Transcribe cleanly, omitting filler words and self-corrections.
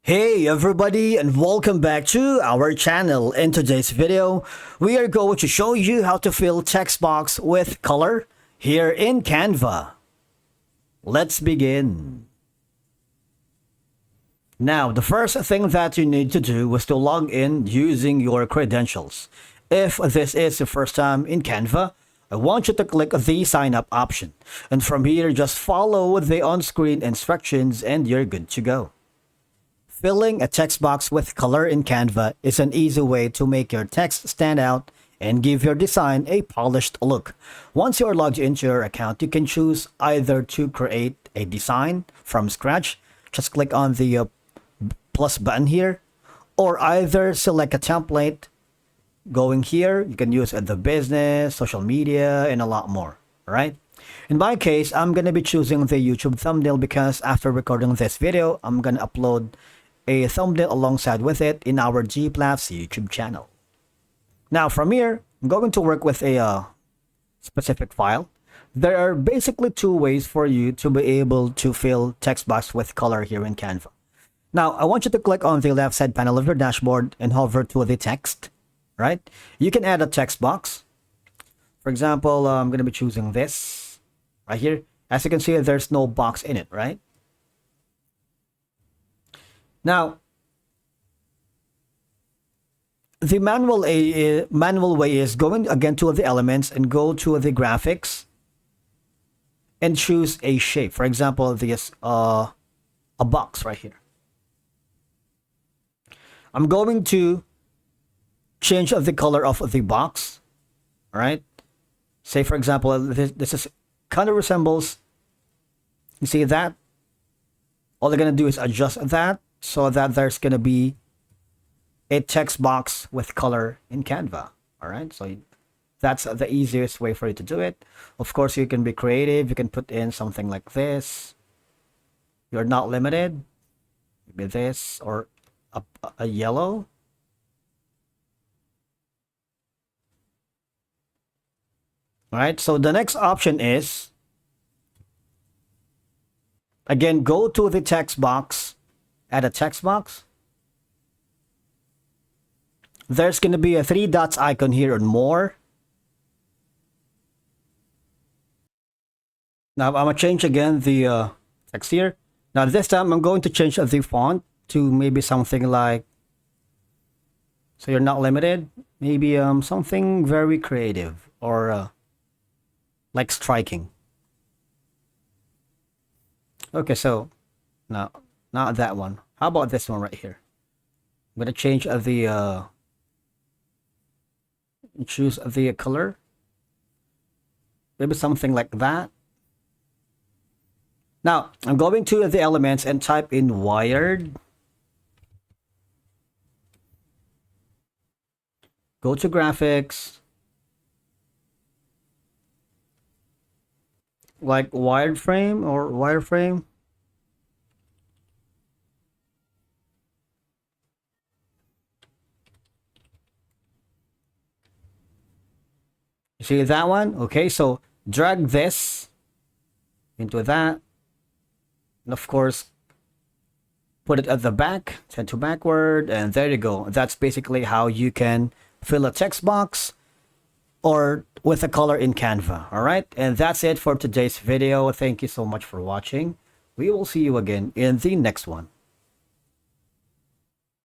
Hey everybody, and welcome back to our channel. In today's video, we are going to show you how to fill text box with color here in Canva. Let's begin. Now, the first thing that you need to do is to log in using your credentials. If this is your first time in Canva, I want you to click the sign up option. And from here, just follow the on-screen instructions and you're good to go. Filling a text box with color in Canva is an easy way to make your text stand out and give your design a polished look. Once you are logged into your account, you can choose either to create a design from scratch, just click on the plus button here, or either select a template. Going here, you can use the business, social media, and a lot more, right? In my case, I'm going to be choosing the YouTube thumbnail because after recording this video, I'm going to upload a thumbnail alongside with it in our G-Plafs YouTube channel. Now from here, I'm going to work with a specific file. There are basically two ways for you to be able to fill text box with color here in Canva. Now, I want you to click on the left side panel of your dashboard and hover to the text, right? You can add a text box. For example, I'm going to be choosing this right here. As you can see, there's no box in it, right? Now, the manual way is going again to the elements and go to the graphics and choose a shape. For example, this a box right here. I'm going to change the color of the box. All right. Say for example, this is kind of resembles. You see that? All they're gonna do is adjust that so that there's gonna be a text box with color in Canva. All right, so that's the easiest way for you to do it. Of course, you can be creative. You can put in something like this. You're not limited. Maybe this or a yellow. All right, so the next option is, again, go to the text box, add a text box. There's going to be a 3 dots icon here and more. Now I'm going to change again the text here. Now this time I'm going to change the font to maybe something like, so you're not limited, maybe something very creative or like striking. Okay, so now not that one. How about this one right here? I'm gonna change the choose the color, maybe something like that. Now I'm going to the elements and type in wired. Go to graphics, like wireframe or wireframe. You see that one? Okay, so drag this into that. And of course, put it at the back, send to backward, and there you go. That's basically how you can fill a text box or with a color in Canva. All right, and that's it for today's video. Thank you so much for watching. We will see you again in the next one.